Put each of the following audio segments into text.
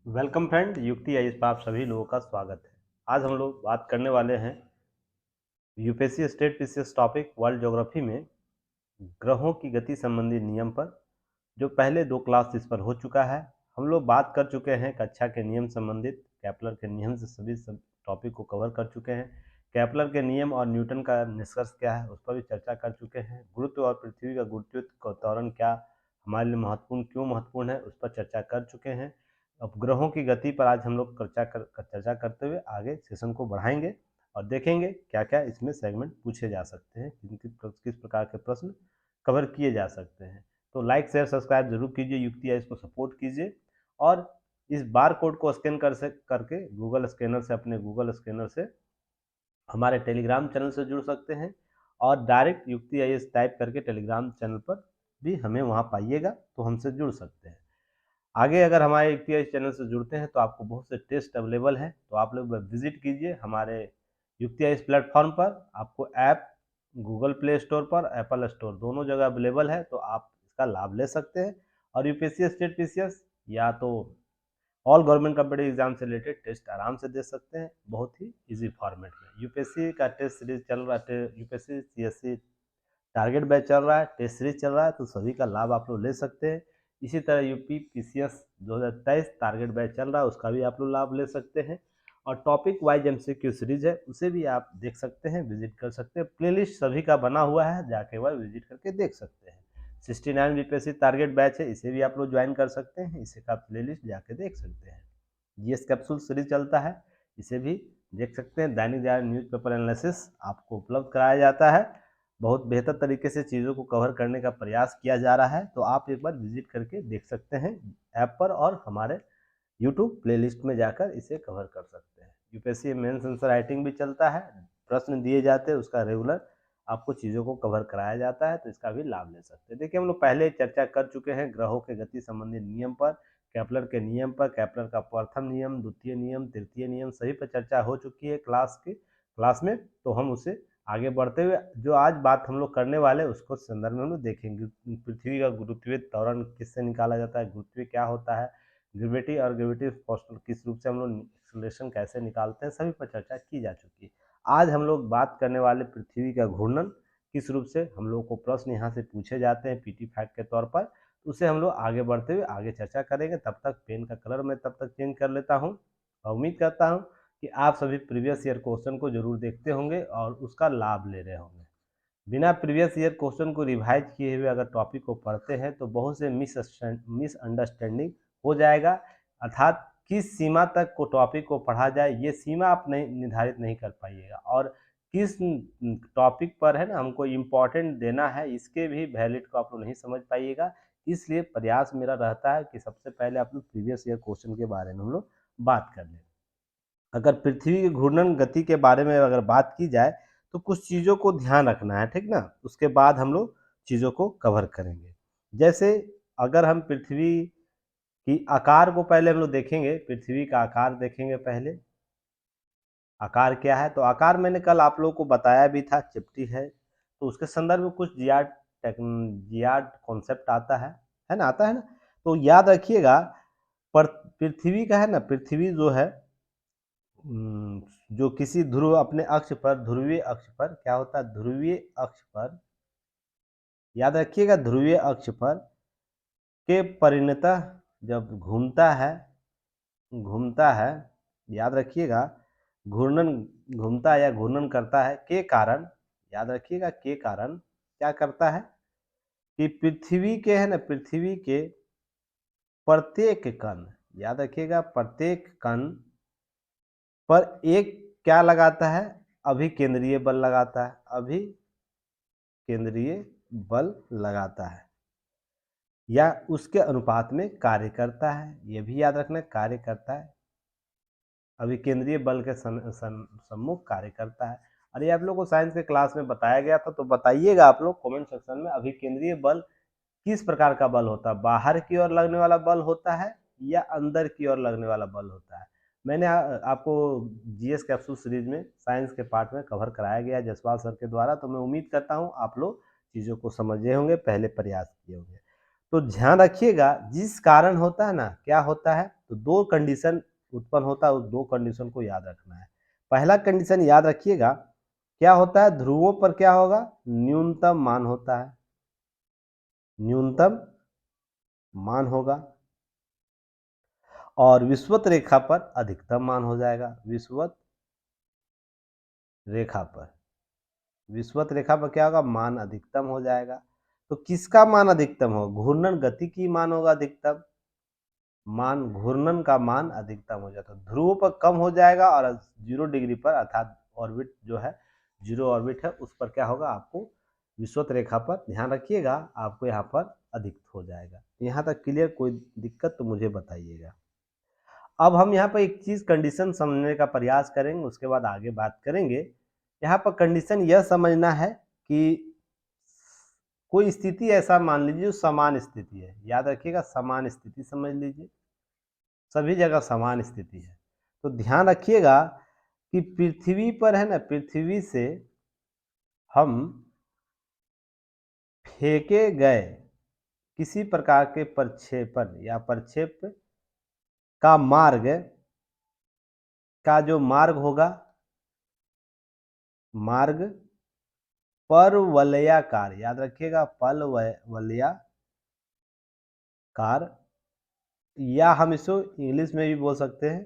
Welcome friend, युक्ति IAS पर आप सभी लोगों का स्वागत है। आज हम लोग बात करने वाले हैं UPSC state PCS topic world geography में ग्रहों की गति संबंधी नियम पर, जो पहले 2 क्लास इस पर हो चुका है। हम लोग बात कर चुके हैं कक्षा के नियम संबंधित, केपलर के नियम से सभी सब टॉपिक को कवर कर चुके हैं। केपलर के नियम और न्यूटन का निष्कर्ष क्या है उस पर भी चर्चा कर चुके हैं। गुरुत्व और पृथ्वी का गुरुत्व का त्वरण क्या हमारे लिए महत्वपूर्ण क्यों महत्वपूर्ण है उस पर चर्चा कर चुके हैं। अब ग्रहों की गति पर आज हम लोग चर्चा करते हुए आगे सेशन को बढ़ाएंगे और देखेंगे क्या क्या इसमें सेगमेंट पूछे जा सकते हैं, किस प्रकार के प्रश्न कवर किए जा सकते हैं। तो लाइक शेयर सब्सक्राइब जरूर कीजिए, युक्ति इसको सपोर्ट कीजिए और इस बार कोड को स्कैन करके गूगल स्कैनर से, अपने गूगल स्कैनर से हमारे टेलीग्राम चैनल से जुड़ सकते हैं और डायरेक्ट युक्ति आईएएस टाइप करके टेलीग्राम चैनल पर भी हमें वहाँ पाइएगा तो हमसे जुड़ सकते हैं। आगे अगर हमारे युक्ति आईएएस चैनल से जुड़ते हैं तो आपको बहुत से टेस्ट अवेलेबल हैं, तो आप लोग विजिट कीजिए हमारे युक्ति आईएएस प्लेटफॉर्म पर। आपको ऐप गूगल प्ले स्टोर पर, एप्पल स्टोर दोनों जगह अवेलेबल है, तो आप इसका लाभ ले सकते हैं और यूपीएससी स्टेट पीसीएस या तो ऑल गवर्नमेंट कॉम्पिटिटिव एग्जाम से रिलेटेड टेस्ट आराम से दे सकते हैं, बहुत ही इजी फॉर्मेट में। यूपीएससी का टेस्ट सीरीज चल रहा है, यूपीएससी सीएससी टारगेट बैच चल रहा है, टेस्ट सीरीज चल रहा है, तो सभी का लाभ आप लोग ले सकते हैं। इसी तरह यूपी पीसीएस 2023 टारगेट बैच चल रहा है, उसका भी आप लोग लाभ ले सकते हैं और टॉपिक वाइज एमसीक्यू सीरीज है, उसे भी आप देख सकते हैं, विजिट कर सकते हैं। प्लेलिस्ट सभी का बना हुआ है, जाके वह विजिट करके देख सकते हैं। 69 यूपीएससी टारगेट बैच है, इसे भी आप लोग ज्वाइन कर सकते हैं, इसे का प्लेलिस्ट जाके देख सकते हैं। जीएस कैप्सूल सीरीज चलता है, इसे भी देख सकते हैं। दैनिक जागरण न्यूज़पेपर एनालिसिस आपको उपलब्ध कराया जाता है, बहुत बेहतर तरीके से चीज़ों को कवर करने का प्रयास किया जा रहा है, तो आप एक बार विजिट करके देख सकते हैं ऐप पर और हमारे यूट्यूब प्लेलिस्ट में जाकर इसे कवर कर सकते हैं। यूपीएससी मेंस आंसर राइटिंग भी चलता है, प्रश्न दिए जाते हैं, उसका रेगुलर आपको चीज़ों को कवर कराया जाता है, तो इसका भी लाभ ले सकते हैं। देखिए, हम लोग पहले चर्चा कर चुके हैं ग्रहों के गति संबंधी नियम पर, केपलर के नियम पर, केपलर का प्रथम नियम, द्वितीय नियम, तृतीय नियम, सभी पर चर्चा हो चुकी है क्लास में। तो हम उसे आगे बढ़ते हुए जो आज बात हम लोग करने वाले हैं उसको संदर्भ में हम लोग देखेंगे। पृथ्वी का गुरुत्वीय त्वरण किससे निकाला जाता है, गुरुत्वीय क्या होता है, ग्रेविटी और ग्रेविटी फोर्स किस रूप से हम लोग एक्सेलरेशन कैसे निकालते हैं, सभी पर चर्चा की जा चुकी है। आज हम लोग बात करने वाले पृथ्वी का घूर्णन किस रूप से हम लोग को प्रश्न यहाँ से पूछे जाते हैं पीटी फैक्ट के तौर पर, उसे हम लोग आगे बढ़ते हुए आगे चर्चा करेंगे। तब तक पेन का कलर मैं तब तक चेंज कर लेता हूँ और उम्मीद करता हूँ कि आप सभी प्रीवियस ईयर क्वेश्चन को जरूर देखते होंगे और उसका लाभ ले रहे होंगे। बिना प्रीवियस ईयर क्वेश्चन को रिवाइज किए हुए अगर टॉपिक को पढ़ते हैं तो बहुत से मिसअंडरस्टैंडिंग हो जाएगा, अर्थात किस सीमा तक को टॉपिक को पढ़ा जाए ये सीमा आप नहीं निर्धारित नहीं कर पाइएगा, और किस टॉपिक पर है ना हमको इम्पोर्टेंट देना है इसके भी वैलिड को आप लोग नहीं समझ पाइएगा। इसलिए प्रयास मेरा रहता है कि सबसे पहले आप लोग प्रीवियस ईयर क्वेश्चन के बारे में हम लोग बात कर लें। अगर पृथ्वी के घूर्णन गति के बारे में अगर बात की जाए तो कुछ चीज़ों को ध्यान रखना है, ठीक ना, उसके बाद हम लोग चीज़ों को कवर करेंगे। जैसे अगर हम पृथ्वी की आकार को पहले हम लोग देखेंगे, पृथ्वी का आकार देखेंगे पहले। आकार क्या है, तो आकार मैंने कल आप लोगों को बताया भी था, चिपटी है, तो उसके संदर्भ में कुछ जियार्ड कॉन्सेप्ट आता है ना, आता है ना। तो याद रखिएगा, पर पृथ्वी का है ना, पृथ्वी जो है जो किसी ध्रुव अपने अक्ष पर, ध्रुवीय अक्ष पर क्या होता है, ध्रुवीय अक्ष पर, याद रखिएगा, ध्रुवीय अक्ष पर के परिणतः जब घूमता है, याद रखिएगा, घूर्णन घूमता है या घूर्णन करता है के कारण, याद रखिएगा के कारण क्या करता है कि पृथ्वी के है ना, पृथ्वी के प्रत्येक कण, याद रखिएगा, प्रत्येक कण पर एक क्या लगाता है, अभिकेंद्रीय बल लगाता है, अभिकेंद्रीय बल लगाता है या उसके अनुपात में कार्य करता है, यह भी याद रखना, कार्य करता है, अभिकेंद्रीय बल के सम्मुख कार्य करता है। और ये आप लोग को साइंस के क्लास में बताया गया था, तो बताइएगा आप लोग कमेंट सेक्शन में, अभिकेंद्रीय बल किस प्रकार का बल होता है, बाहर की ओर लगने वाला बल होता है या अंदर की ओर लगने वाला बल होता है। मैंने आपको जीएस कैप्सूल सीरीज में साइंस के पार्ट में कवर कराया गया जसपाल सर के द्वारा, तो मैं उम्मीद करता हूँ आप लोग चीज़ों को समझे होंगे, पहले प्रयास किए होंगे। तो ध्यान रखिएगा, जिस कारण होता है ना, क्या होता है, तो दो कंडीशन उत्पन्न होता है, उस दो कंडीशन को याद रखना है। पहला कंडीशन याद रखिएगा, क्या होता है, ध्रुवों पर क्या होगा, न्यूनतम मान होता है, न्यूनतम मान होगा, और विषुवत रेखा पर अधिकतम मान हो जाएगा। विषुवत रेखा पर, विषुवत रेखा पर क्या होगा, मान अधिकतम हो जाएगा। तो किसका मान अधिकतम होगा, घूर्णन गति की मान होगा अधिकतम, मान घूर्णन का मान अधिकतम हो जाता है। ध्रुव पर कम हो जाएगा और 0 डिग्री पर, अर्थात ऑर्बिट जो है, जीरो ऑर्बिट है, उस पर क्या होगा, आपको विषुवत रेखा पर, ध्यान रखिएगा, आपको यहाँ पर अधिक हो जाएगा। यहाँ तक क्लियर, कोई दिक्कत तो मुझे बताइएगा। अब हम यहाँ पर एक चीज कंडीशन समझने का प्रयास करेंगे, उसके बाद आगे बात करेंगे। यहाँ पर कंडीशन यह समझना है कि कोई स्थिति ऐसा मान लीजिए जो समान स्थिति है, याद रखिएगा, समान स्थिति समझ लीजिए, सभी जगह समान स्थिति है। तो ध्यान रखिएगा कि पृथ्वी पर है ना, पृथ्वी से हम फेंके गए किसी प्रकार के प्रक्षेपण या प्रक्षेप का मार्ग, का जो मार्ग होगा, मार्ग परवलयाकार, याद रखिएगा, परवलयाकार, या हम इसको इंग्लिश में भी बोल सकते हैं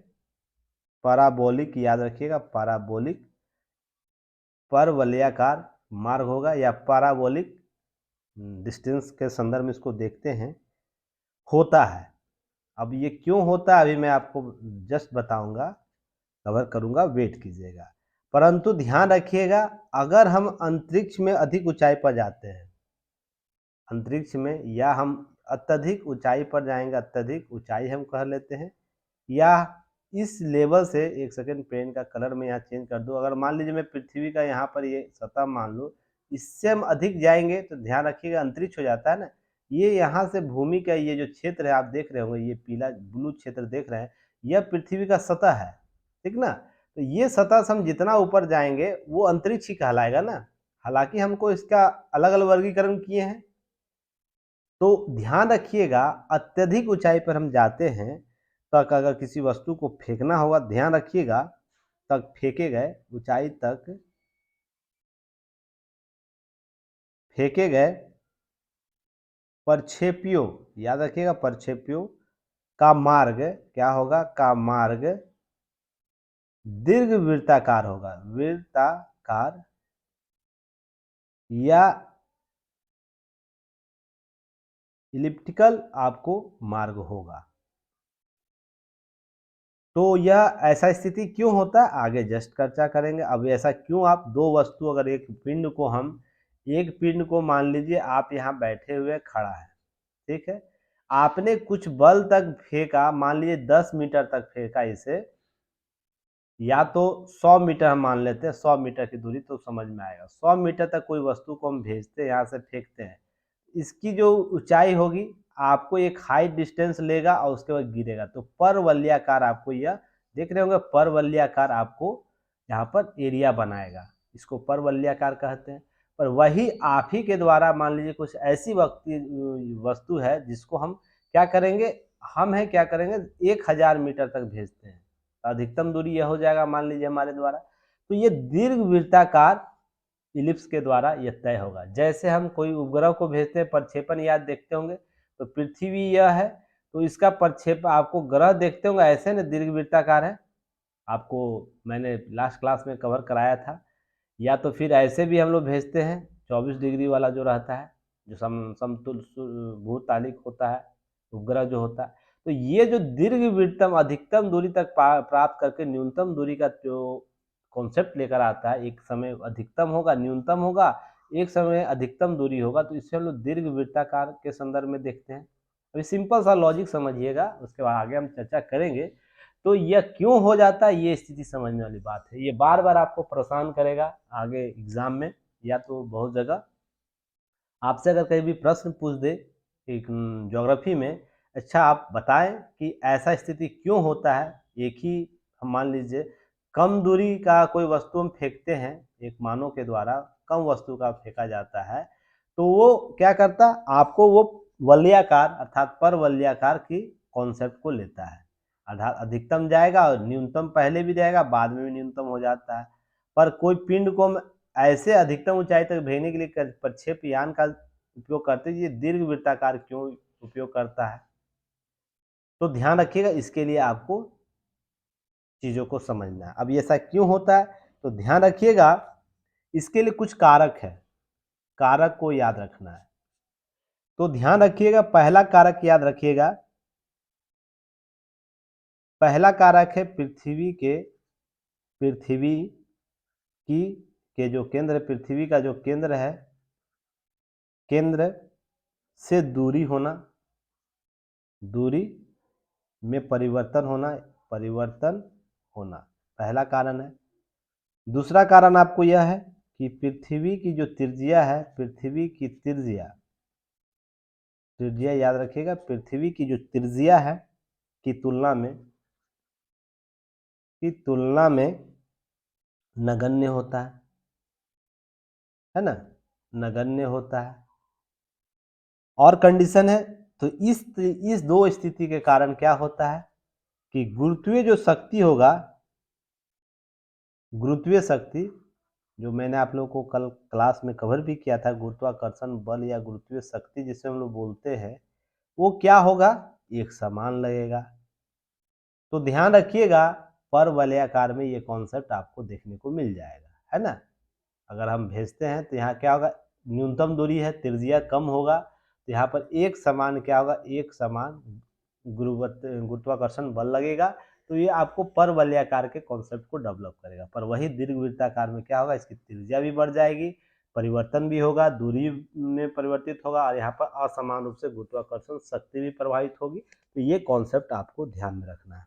पैराबोलिक, याद रखिएगा, पैराबोलिक, परवलयाकार मार्ग होगा, या पैराबोलिक डिस्टेंस के संदर्भ में इसको देखते हैं, होता है। अब ये क्यों होता है, अभी मैं आपको जस्ट बताऊंगा, कवर करूंगा, वेट कीजिएगा। परंतु ध्यान रखिएगा, अगर हम अंतरिक्ष में अधिक ऊंचाई पर जाते हैं, अंतरिक्ष में, या हम अत्यधिक ऊंचाई पर जाएंगे, अत्यधिक ऊंचाई हम कह लेते हैं, या इस लेवल से, एक सेकेंड, पेन का कलर में यहाँ चेंज कर दूं, अगर मान लीजिए मैं पृथ्वी का यहाँ पर ये सतह मान लूँ, इससे हम अधिक जाएंगे तो ध्यान रखिएगा अंतरिक्ष हो जाता है ना, ये यहाँ से भूमि का ये जो क्षेत्र है आप देख रहे होंगे, ये पीला ब्लू क्षेत्र देख रहे हैं, यह पृथ्वी का सतह है, ठीक ना। तो ये सतह से हम जितना ऊपर जाएंगे वो अंतरिक्ष ही कहलाएगा ना, हालांकि हमको इसका अलग अलग वर्गीकरण किए हैं। तो ध्यान रखिएगा, अत्यधिक ऊंचाई पर हम जाते हैं, तक अगर किसी वस्तु को फेंकना होगा, ध्यान रखिएगा, तक फेंके गए, ऊंचाई तक फेंके गए प्रक्षेपियों, याद रखिएगा, प्रक्षेपियों का मार्ग क्या होगा, का मार्ग दीर्घ वृत्ताकार होगा, वृत्ताकार, या इलिप्टिकल आपको मार्ग होगा। तो यह ऐसा स्थिति क्यों होता है, आगे जस्ट चर्चा करेंगे। अब ऐसा क्यों, आप दो वस्तु, अगर एक पिंड को हम, एक पिंड को मान लीजिए आप यहाँ बैठे हुए खड़ा है, ठीक है, आपने कुछ बल तक फेंका, मान लीजिए 10 मीटर तक फेंका इसे, या तो 100 मीटर हम मान लेते हैं, 100 मीटर की दूरी तो समझ में आएगा, 100 मीटर तक कोई वस्तु को हम भेजते हैं, यहाँ से फेंकते हैं, इसकी जो ऊंचाई होगी, आपको एक हाइट डिस्टेंस लेगा और उसके बाद गिरेगा, तो परवलयाकार आपको यह देख रहे होंगे, परवलयाकार आपको यहाँ पर एरिया बनाएगा, इसको परवलयाकार कहते हैं। पर वही आप ही के द्वारा, मान लीजिए कुछ ऐसी वस्तु है जिसको हम क्या करेंगे, हम है क्या करेंगे, 1000 मीटर तक भेजते हैं, अधिकतम दूरी यह हो जाएगा मान लीजिए हमारे द्वारा, तो ये दीर्घ वृत्ताकार इलिप्स के द्वारा यह तय होगा। जैसे हम कोई उपग्रह को भेजते हैं, प्रक्षेपण याद देखते होंगे, तो पृथ्वी यह है, तो इसका प्रक्षेप, आपको ग्रह देखते होंगे ऐसे ना, दीर्घ वृत्ताकार है, आपको मैंने लास्ट क्लास में कवर कराया था। या तो फिर ऐसे भी हम लोग भेजते हैं, 24 डिग्री वाला जो रहता है, जो समतुल भूतालिक होता है, उपग्रह जो होता है। तो ये जो दीर्घ वृत्तम अधिकतम दूरी तक प्राप्त करके न्यूनतम दूरी का जो कॉन्सेप्ट लेकर आता है, एक समय अधिकतम होगा, न्यूनतम होगा, एक समय अधिकतम दूरी होगा, तो इससे हम लोग दीर्घ वृत्ताकार के संदर्भ में देखते हैं। अभी सिंपल सा लॉजिक समझिएगा, उसके बाद आगे हम चर्चा करेंगे। तो यह क्यों हो जाता है, ये स्थिति समझने वाली बात है, ये बार बार आपको परेशान करेगा आगे एग्जाम में, या तो बहुत जगह आपसे अगर कहीं भी प्रश्न पूछ दे एक ज्योग्राफी में, अच्छा आप बताएं कि ऐसा स्थिति क्यों होता है, एक ही हम मान लीजिए कम दूरी का कोई वस्तु हम फेंकते हैं, एक मानव के द्वारा कम वस्तु का फेंका जाता है, तो वो क्या करता, आपको वो वलयाकार अर्थात परवलयाकार की कॉन्सेप्ट को लेता है। अर्थात अधिकतम जाएगा और न्यूनतम पहले भी जाएगा, बाद में भी न्यूनतम हो जाता है। पर कोई पिंड को हम ऐसे अधिकतम ऊंचाई तक भेजने के लिए प्रक्षेप यान का उपयोग करते हैं, ये दीर्घवृत्ताकार क्यों उपयोग करता है? तो ध्यान रखिएगा, इसके लिए आपको चीजों को समझना है। अब ये ऐसा क्यों होता है तो ध्यान रखिएगा, इसके लिए कुछ कारक है, कारक को याद रखना है। तो ध्यान रखिएगा, पहला कारक याद रखिएगा, पहला कारक है पृथ्वी की के जो केंद्र, पृथ्वी का जो केंद्र है, केंद्र से दूरी होना, दूरी में परिवर्तन होना पहला कारण है। दूसरा कारण आपको यह है कि पृथ्वी की जो त्रिज्या है, पृथ्वी की त्रिज्या याद रखिएगा, पृथ्वी की जो त्रिज्या है की तुलना में नगण्य होता है ना, नगण्य होता है। और कंडीशन है, तो इस दो स्थिति के कारण क्या होता है कि गुरुत्वीय जो शक्ति होगा, गुरुत्वीय शक्ति जो मैंने आप लोगों को कल क्लास में कवर भी किया था, गुरुत्वाकर्षण बल या गुरुत्वीय शक्ति जिसे हम लोग बोलते हैं, वो क्या होगा, एक समान लगेगा। तो ध्यान रखिएगा, परवलयाकार में ये कॉन्सेप्ट आपको देखने को मिल जाएगा, है ना। अगर हम भेजते हैं तो यहाँ क्या होगा, न्यूनतम दूरी है, त्रिज्या कम होगा, तो यहाँ पर एक समान क्या होगा, एक समान गुरुत्वाकर्षण बल लगेगा। तो ये आपको परवलयाकार के कॉन्सेप्ट को डेवलप करेगा। पर वही दीर्घवृत्ताकार में क्या होगा, इसकी त्रिज्या भी बढ़ जाएगी, परिवर्तन भी होगा, दूरी में परिवर्तित होगा, और यहाँ पर असमान रूप से गुरुत्वाकर्षण शक्ति भी प्रभावित होगी। तो ये कॉन्सेप्ट आपको ध्यान में रखना है।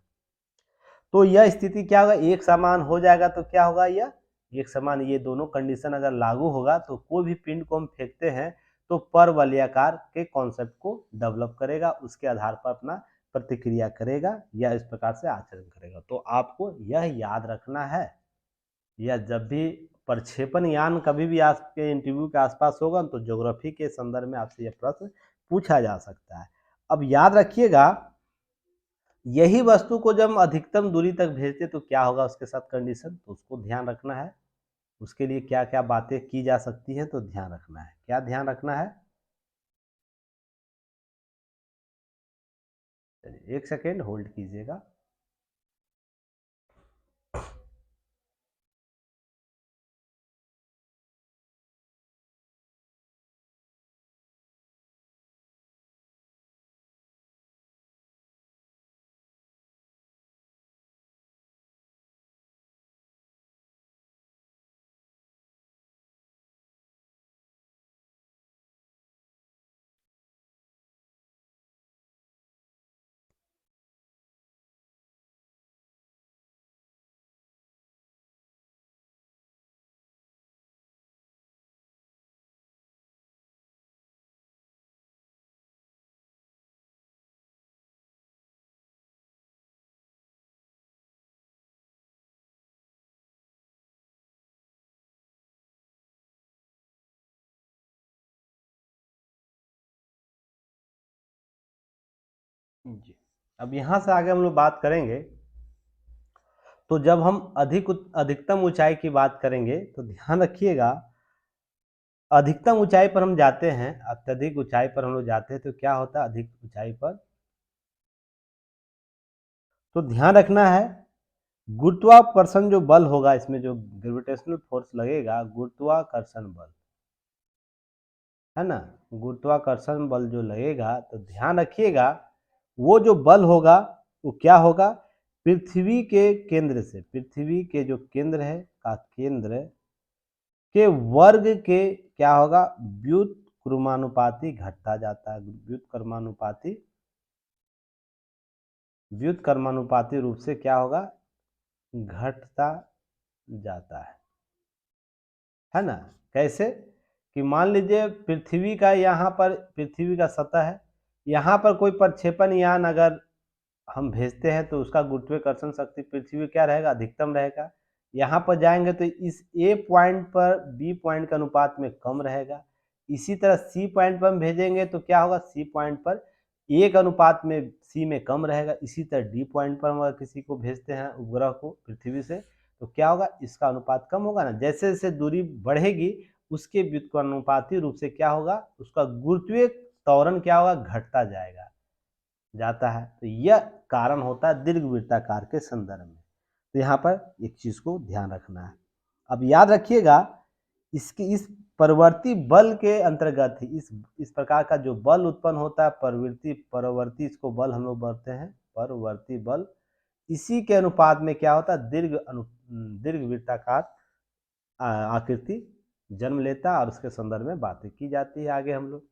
तो यह स्थिति क्या होगा, एक समान हो जाएगा तो क्या होगा, यह एक समान, ये दोनों कंडीशन अगर लागू होगा तो कोई भी पिंड को हम फेंकते हैं तो परवलयाकार के कॉन्सेप्ट को डेवलप करेगा, उसके आधार पर अपना प्रतिक्रिया करेगा या इस प्रकार से आचरण करेगा। तो आपको यह याद रखना है, या जब भी प्रक्षेपण यान कभी भी आपके इंटरव्यू के आसपास होगा तो ज्योग्राफी के संदर्भ में आपसे यह प्रश्न पूछा जा सकता है। अब याद रखिएगा, यही वस्तु को जब अधिकतम दूरी तक भेजते तो क्या होगा उसके साथ कंडीशन, तो उसको ध्यान रखना है। उसके लिए क्या क्या बातें की जा सकती है तो ध्यान रखना है। क्या ध्यान रखना है, चलिए एक सेकेंड होल्ड कीजिएगा। जी, अब यहाँ से आगे हम लोग बात करेंगे। तो जब हम अधिकतम ऊंचाई की बात करेंगे तो ध्यान रखिएगा, अधिकतम ऊंचाई पर हम जाते हैं, अत्यधिक ऊंचाई पर हम लोग जाते हैं तो क्या होता है, अधिक ऊंचाई पर तो ध्यान रखना है, गुरुत्वाकर्षण जो बल होगा, इसमें जो ग्रेविटेशनल फोर्स लगेगा, गुरुत्वाकर्षण बल है ना, गुरुत्वाकर्षण बल जो लगेगा तो ध्यान रखिएगा, वो जो बल होगा वो क्या होगा, पृथ्वी के केंद्र से, पृथ्वी के जो केंद्र है का केंद्र के वर्ग के क्या होगा, व्युत्क्रमानुपाती घटता जाता है, व्युत्क्रमानुपाती रूप से क्या होगा, घटता जाता है ना। कैसे कि मान लीजिए पृथ्वी का यहाँ पर, पृथ्वी का सतह है, यहाँ पर कोई प्रक्षेपण यान अगर हम भेजते हैं तो उसका गुरुत्वाकर्षण शक्ति पृथ्वी क्या रहेगा, अधिकतम रहेगा। यहाँ पर जाएंगे तो इस ए पॉइंट पर बी पॉइंट के अनुपात में कम रहेगा, इसी तरह सी पॉइंट पर हम भेजेंगे तो क्या होगा, सी पॉइंट पर 1 अनुपात में सी में कम रहेगा। इसी तरह डी पॉइंट पर हम अगर किसी को भेजते हैं उपग्रह को पृथ्वी से, तो क्या होगा, इसका अनुपात कम होगा ना। जैसे जैसे दूरी बढ़ेगी उसके व्युत्क्रमानुपाती रूप से क्या होगा, उसका गुरुत्वीय त्वरण क्या होगा, घटता जाता है। तो यह कारण होता है दीर्घवृत्ताकार के संदर्भ में। तो यहाँ पर एक चीज को ध्यान रखना है। अब याद रखिएगा, इस परवर्ती बल के अंतर्गत ही इस प्रकार का जो बल उत्पन्न होता है, परवर्ती इसको बल हम लोग बोलते हैं, परवर्ती बल। इसी के अनुपात में क्या होता है, दीर्घवृत्ताकार आकृति जन्म लेता है और उसके संदर्भ में बातें की जाती है आगे हम लोग।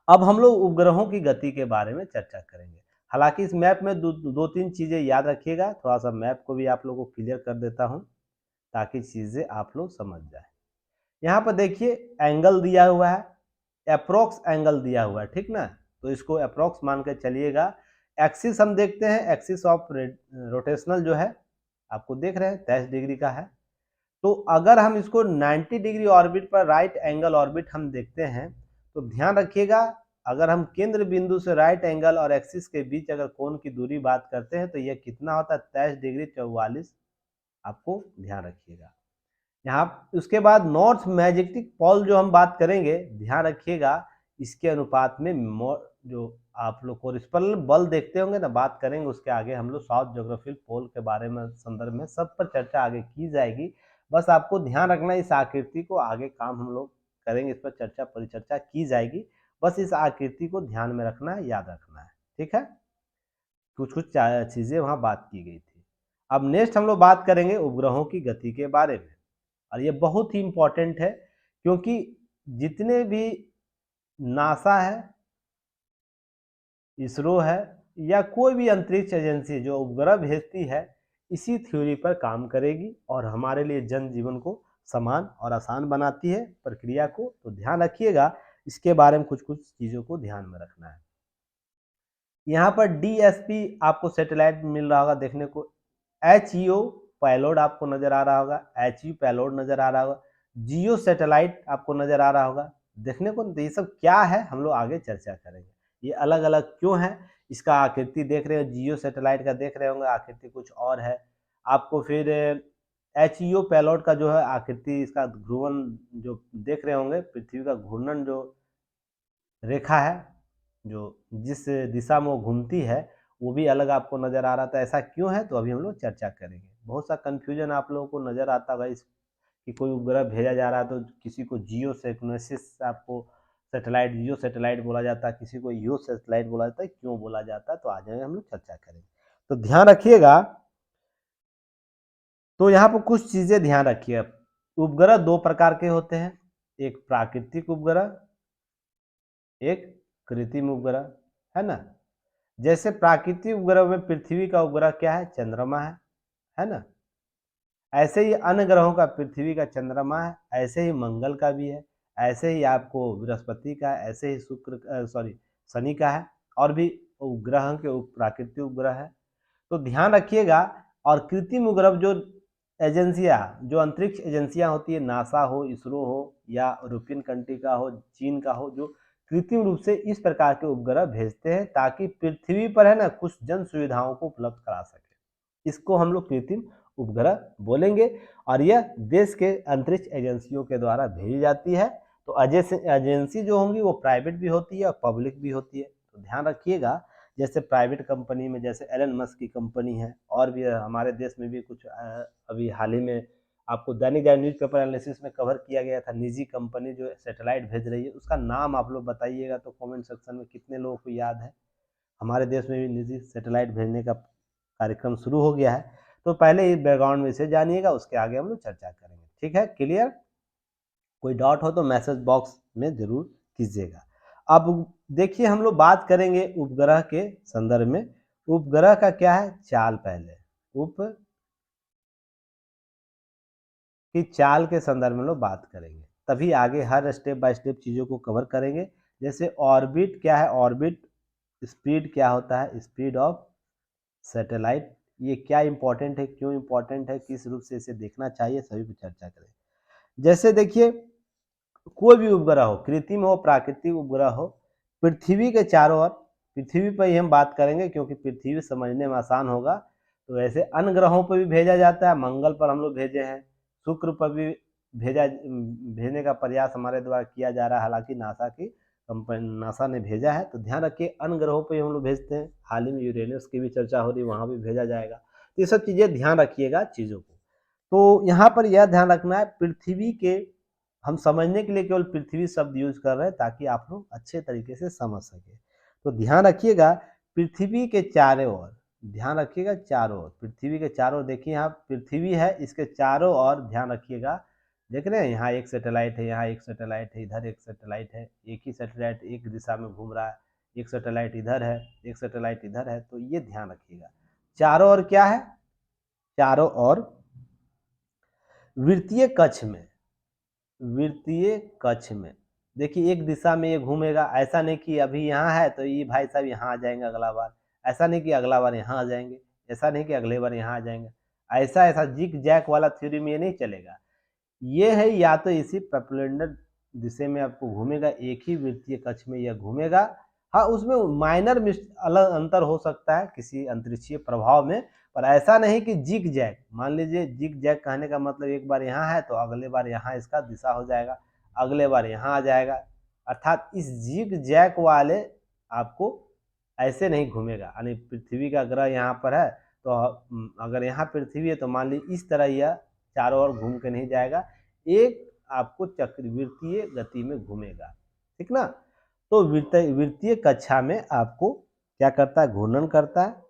अब हम लोग उपग्रहों की गति के बारे में चर्चा करेंगे। हालांकि इस मैप में दो तीन चीजें याद रखिएगा, थोड़ा सा मैप को भी आप लोगों को क्लियर कर देता हूं ताकि चीजें आप लोग समझ जाए। यहाँ पर देखिए एंगल दिया हुआ है, अप्रोक्स एंगल दिया हुआ है, ठीक ना। तो इसको अप्रोक्स मान के चलिएगा। एक्सिस हम देखते हैं, एक्सिस ऑफ रोटेशनल जो है आपको देख रहे हैं 23 डिग्री का है। तो अगर हम इसको 90 डिग्री ऑर्बिट पर राइट एंगल ऑर्बिट हम देखते हैं तो ध्यान रखिएगा, अगर हम केंद्र बिंदु से राइट एंगल और एक्सिस के बीच अगर कोण की दूरी बात करते हैं तो यह कितना होता है, 23 डिग्री 44। आपको ध्यान रखिएगा। यहाँ उसके बाद नॉर्थ मैग्नेटिक पोल जो हम बात करेंगे, ध्यान रखिएगा इसके अनुपात में जो आप लोग कोरिस्पोंडेंट बल देखते होंगे ना, बात करेंगे उसके आगे हम लोग साउथ ज्योग्राफिकल पोल के बारे में संदर्भ में सब पर चर्चा आगे की जाएगी। बस आपको ध्यान रखना, इस आकृति को आगे काम हम लोग करेंगे, इस पर चर्चा परिचर्चा की जाएगी। बस इस आकृति को ध्यान में रखना है, याद रखना है, ठीक है। कुछ कुछ चीजें वहां बात की गई थी। अब नेक्स्ट हम लोग बात करेंगे उपग्रहों की गति के बारे में, और ये बहुत ही इंपॉर्टेंट है क्योंकि जितने भी नासा है, इसरो है, या कोई भी अंतरिक्ष एजेंसी जो उपग्रह भेजती है, इसी थ्योरी पर काम करेगी और हमारे लिए जनजीवन को समान और आसान बनाती है प्रक्रिया को। तो ध्यान रखिएगा, इसके बारे में कुछ कुछ चीजों को ध्यान में रखना है। यहाँ पर DSP आपको सैटेलाइट मिल रहा होगा देखने को, HEO पैलोड आपको नजर आ रहा होगा, HU पैलोड नजर आ रहा होगा, जियो सैटेलाइट आपको नजर आ रहा होगा देखने को। तो ये सब क्या है हम लोग आगे चर्चा करेंगे, ये अलग अलग क्यों है, इसका आकृति देख रहे हो, जियो सैटेलाइट का देख रहे होंगे आकृति कुछ और है आपको। फिर HEO पैलोड का जो है आकृति, इसका घूर्णन जो देख रहे होंगे, पृथ्वी का घूर्णन जो रेखा है, जो जिस दिशा में वो घूमती है, वो भी अलग आपको नजर आ रहा था। ऐसा क्यों है, तो अभी हम लोग चर्चा करेंगे। बहुत सा कंफ्यूजन आप लोगों को नजर आता होगा इस कि कोई उपग्रह भेजा जा रहा है तो किसी को जियो सिक्वेंसिस आपको सैटेलाइट, जियो सैटेलाइट बोला जाता है, किसी को यो सैटेलाइट बोला जाता है, क्यों बोला जाता है, तो आ जाएंगे हम लोग चर्चा करेंगे। तो ध्यान रखिएगा, तो यहाँ पर कुछ चीजें ध्यान रखिए। उपग्रह दो प्रकार के होते हैं, एक प्राकृतिक उपग्रह, एक कृत्रिम उपग्रह, है ना। जैसे प्राकृतिक उपग्रह में पृथ्वी का उपग्रह क्या है, चंद्रमा है ना। ऐसे ही अन्य ग्रहों का पृथ्वी का चंद्रमा है, ऐसे ही मंगल का भी है, ऐसे ही आपको बृहस्पति का, ऐसे ही शनि का है, और भी उपग्रह के प्राकृतिक उपग्रह है। तो ध्यान रखिएगा। और कृत्रिम उपग्रह जो एजेंसियां, जो अंतरिक्ष एजेंसियां होती है, नासा हो, इसरो हो, या यूरोपियन कंट्री का हो, चीन का हो, जो कृत्रिम रूप से इस प्रकार के उपग्रह भेजते हैं ताकि पृथ्वी पर है ना कुछ जन सुविधाओं को उपलब्ध करा सके, इसको हम लोग कृत्रिम उपग्रह बोलेंगे। और यह देश के अंतरिक्ष एजेंसियों के द्वारा भेजी जाती है। तो एजेंसी जो होंगी वो प्राइवेट भी होती है और पब्लिक भी होती है। तो ध्यान रखिएगा, जैसे प्राइवेट कंपनी में जैसे एलन मस्क की कंपनी है, और भी हमारे देश में भी कुछ अभी हाल ही में आपको दैनिक जागरण न्यूज़पेपर एनालिसिस में कवर किया गया था, निजी कंपनी जो सैटेलाइट भेज रही है, उसका नाम आप लोग बताइएगा तो कमेंट सेक्शन में कितने लोगों को याद है। हमारे देश में भी निजी सैटेलाइट भेजने का कार्यक्रम शुरू हो गया है। तो पहले इस बैकग्राउंड में से जानिएगा, उसके आगे हम लोग चर्चा करेंगे, ठीक है, क्लियर। कोई डाउट हो तो मैसेज बॉक्स में जरूर कीजिएगा। अब देखिए, हम लोग बात करेंगे उपग्रह के संदर्भ में। उपग्रह का क्या है चाल, पहले उप की चाल के संदर्भ में लोग बात करेंगे, तभी आगे हर स्टेप बाय स्टेप चीज़ों को कवर करेंगे। जैसे ऑर्बिट क्या है, ऑर्बिट स्पीड क्या होता है, स्पीड ऑफ सैटेलाइट, ये क्या इंपॉर्टेंट है, क्यों इंपॉर्टेंट है, किस रूप से इसे देखना चाहिए, सभी पर चर्चा करें। जैसे देखिए कोई भी उपग्रह हो, कृत्रिम हो प्राकृतिक उपग्रह हो, पृथ्वी के चारों ओर, पृथ्वी पर ही हम बात करेंगे क्योंकि पृथ्वी समझने में आसान होगा। तो ऐसे अन्य ग्रहों पर भी भेजा जाता है, मंगल पर हम लोग भेजे हैं, शुक्र पर भी भेजने का प्रयास हमारे द्वारा किया जा रहा है, हालांकि नासा ने भेजा है। तो ध्यान रखिए अन्य ग्रहों पर हम लोग भेजते हैं, हाल ही में यूरेनस की भी चर्चा हो रही है, वहाँ भी भेजा जाएगा। तो ये सब चीज़ें ध्यान रखिएगा चीज़ों को। तो यहाँ पर यह ध्यान रखना है, पृथ्वी के हम समझने के लिए केवल पृथ्वी शब्द यूज कर रहे हैं ताकि आप लोग अच्छे तरीके से समझ सके। तो ध्यान रखिएगा पृथ्वी के चारों ओर, ध्यान रखिएगा चारों ओर, पृथ्वी के चारों ओर देखिए यहाँ पृथ्वी है, इसके चारों ओर ध्यान रखिएगा। देख रहे हैं यहाँ एक सैटेलाइट है, यहाँ एक सैटेलाइट है, इधर एक सैटेलाइट है, एक ही सैटेलाइट एक दिशा में घूम रहा है, एक सैटेलाइट इधर है, एक सैटेलाइट इधर है। तो ये ध्यान रखिएगा चारों ओर क्या है, चारों ओर वृत्तीय कक्ष में, वृत्तीय कक्ष में देखिए एक दिशा में ये घूमेगा, ऐसा नहीं कि अभी यहाँ है तो ये भाई साहब यहाँ आ जाएंगे अगला बार, ऐसा नहीं कि अगला बार यहाँ आ जाएंगे, ऐसा नहीं कि अगले बार यहाँ आ जाएंगे, ऐसा ऐसा जिग जैक वाला थ्योरी में ये नहीं चलेगा। ये है या तो इसी पेप्लेंडर दिशा में आपको घूमेगा, एक ही वृत्तीय कक्ष में यह घूमेगा। हाँ उसमें माइनर अलग अंतर हो सकता है किसी अंतरिक्षीय प्रभाव में, पर ऐसा नहीं कि जिग जैक, मान लीजिए जिग जैक कहने का मतलब एक बार यहाँ है तो अगले बार यहाँ इसका दिशा हो जाएगा, अगले बार यहाँ आ जाएगा, अर्थात इस जिग जैक वाले आपको ऐसे नहीं घूमेगा। यानी पृथ्वी का ग्रह यहाँ पर है तो अगर यहाँ पृथ्वी है तो मान लीजिए इस तरह यह चारों ओर घूम के नहीं जाएगा, एक आपको चक्रवृत्तीय गति में घूमेगा, ठीक ना। तो वृत्तीय कक्षा में आपको क्या करता है, घूर्णन करता है।